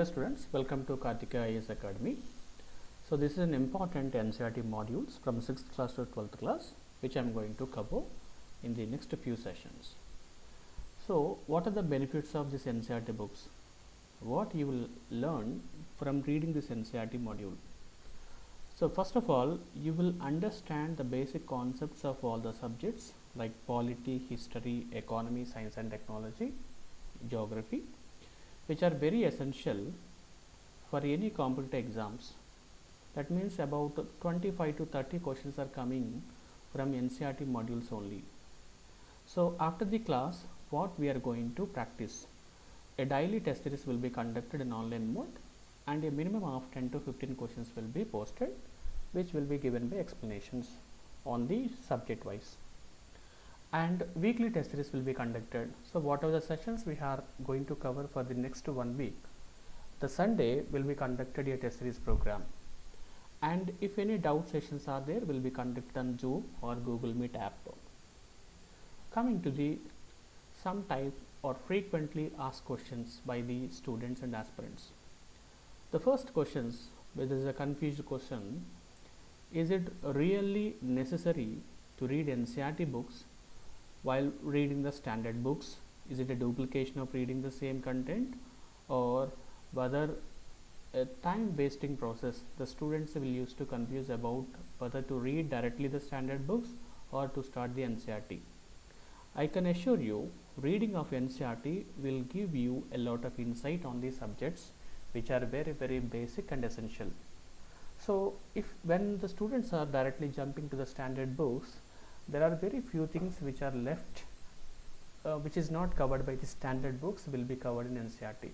Hello students, welcome to Kartika IAS Academy. So this is an important NCERT modules from 6th class to 12th class which I am going to cover in the next few sessions. So what are the benefits of this NCERT books? What you will learn from reading this NCERT module? So first of all, you will understand the basic concepts of all the subjects like polity, history, economy, science and technology, geography, which are very essential for any competitive exams. That means about 25 to 30 questions are coming from NCERT modules only. So after the class, what we are going to practice? A daily test series will be conducted in online mode and a minimum of 10 to 15 questions will be posted, which will be given by explanations on the subject wise. And weekly test series will be conducted. So what are the sessions we are going to cover for the next 1 week? The Sunday will be conducted a test series program, and if any doubt sessions are there, will be conducted on Zoom or Google Meet app. Coming to the some type or frequently asked questions by the students and aspirants. The first questions, which is a confused question, is it really necessary to read NCERT books while reading the standard books? Is it a duplication of reading the same content, or whether a time wasting process the students will use to confuse about whether to read directly the standard books or to start the NCERT? I can assure you, reading of NCERT will give you a lot of insight on the subjects which are very basic and essential. So if when the students are directly jumping to the standard books, there are very few things which are left, which is not covered by the standard books will be covered in NCERT.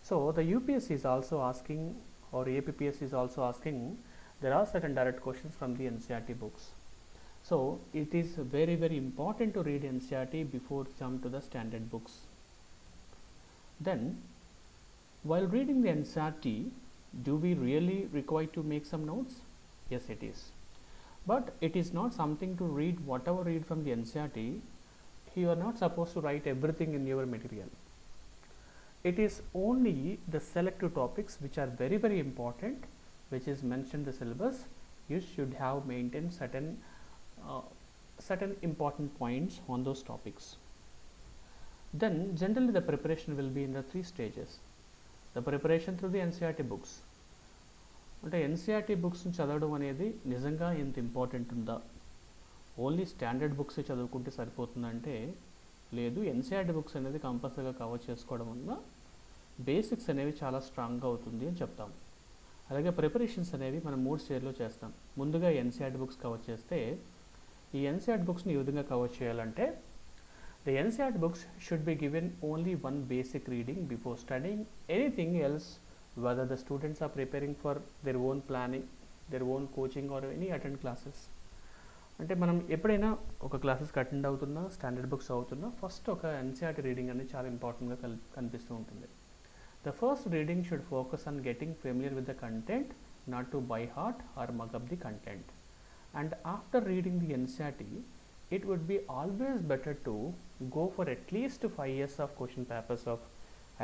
So the UPSC is also asking, or APPS is also asking, there are certain direct questions from the NCERT books. So it is very important to read NCERT before jump to the standard books. Then while reading the NCERT, do we really require to make some notes? Yes, it is. But it is not something to read whatever read from the NCERT. You are not supposed to write everything in your material. It is only the selected topics which are very important, which is mentioned in the syllabus. You should have maintained certain important points on those topics. Then generally the preparation will be in the 3 stages. The preparation through the NCERT books. అంటే NCERT బుక్స్ని చదవడం అనేది నిజంగా ఎంత important ఉందా? Only standard books చదువుకుంటే సరిపోతుందంటే లేదు. NCERT books అనేది కంపల్సరీగా కవర్ చేసుకోవడం వల్ల బేసిక్స్ అనేవి చాలా స్ట్రాంగ్గా అవుతుంది అని చెప్తాం. అలాగే ప్రిపరేషన్స్ అనేవి మనం 3 స్టేజ్లో చేస్తాం. ముందుగా ఎన్సీఆర్టీ బుక్స్ కవర్ చేస్తే, ఈ ఎన్సీఆర్టీ బుక్స్ని ఈ విధంగా కవర్ చేయాలంటే, the NCERT books should be given only one basic reading before studying anything else, whether the students are preparing for their own planning, their own coaching or any attend classes. అంటే మనం ఎప్పుడైనా ఒక క్లాసెస్కి attend అవుతున్నా, standard books అవుతున్నా, first ఒక NCERT reading అనేది చాలా ఇంపార్టెంట్గా కనిపిస్తూ ఉంటుంది. The first reading should focus on getting familiar with the content, not to by heart or mug up the content. And after reading the NCERT, it would be always better to go for at least 5 years of question papers of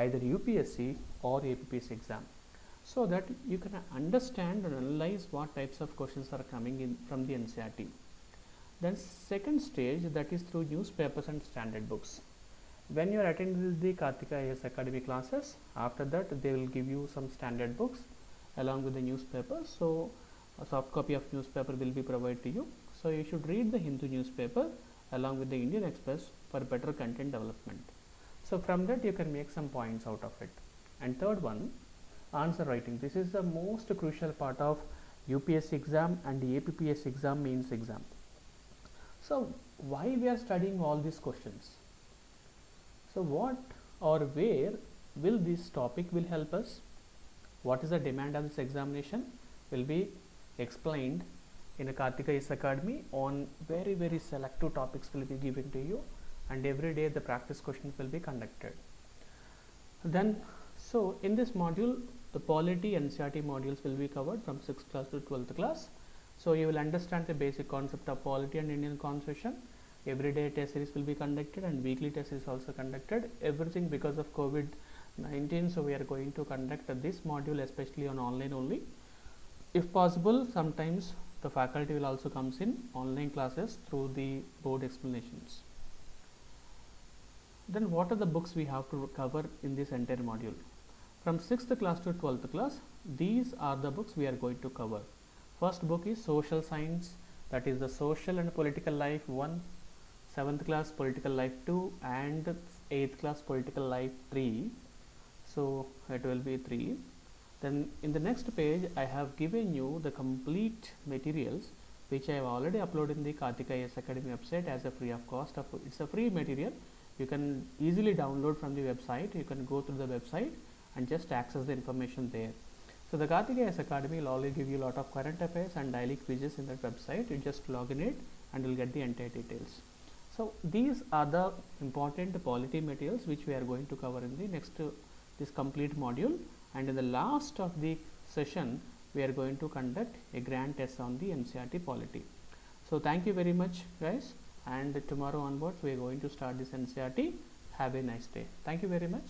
either UPSC or APPS exam, so that you can understand and analyze what types of questions are coming in from the NCERT. Then second stage, that is through newspapers and standard books. When you are attending the Kartika IAS Academy classes, after that they will give you some standard books along with the newspapers. So a soft copy of newspaper will be provided to you. So you should read the Hindu newspaper along with the Indian Express for better content development. So from that you can make some points out of it. And third one, answer writing. This is the most crucial part of UPSC exam and the APPS exam, mains exam. So why we are studying all these questions? So what or where will this topic will help us? What is the demand of this examination will be explained in a Kartika IAS Academy. On very selective topics will be given to you, and every day the practice questions will be conducted. Then so in this module, the polity NCERT modules will be covered from 6th class to 12th class. So you will understand the basic concept of polity and Indian constitution. Every day test series will be conducted and weekly test series also conducted. Everything because of COVID 19. So we are going to conduct this module especially on online only. If possible, sometimes the faculty will also comes in online classes through the board explanations. Then what are the books we have to cover in this entire module? From 6th class to 12th class, these are the books we are going to cover. First book is Social Science, that is the Social and Political Life 1, 7th class Political Life 2, and 8th class Political Life 3. So it will be 3. Then in the next page, I have given you the complete materials which I have already uploaded in the Karthik IAS Academy website as a free of cost. It's a free material. You can easily download from the website. You can go through the website and just access the information there. So the Karthik IAS Academy will always give you a lot of current affairs and daily quizzes in that website. You just log in it and you'll get the entire details. So these are the important polity materials which we are going to cover in the next this complete module, and in the last of the session we are going to conduct a grand test on the NCERT polity. So thank you very much guys, and tomorrow onwards we are going to start this NCERT. Have a nice day. Thank you very much.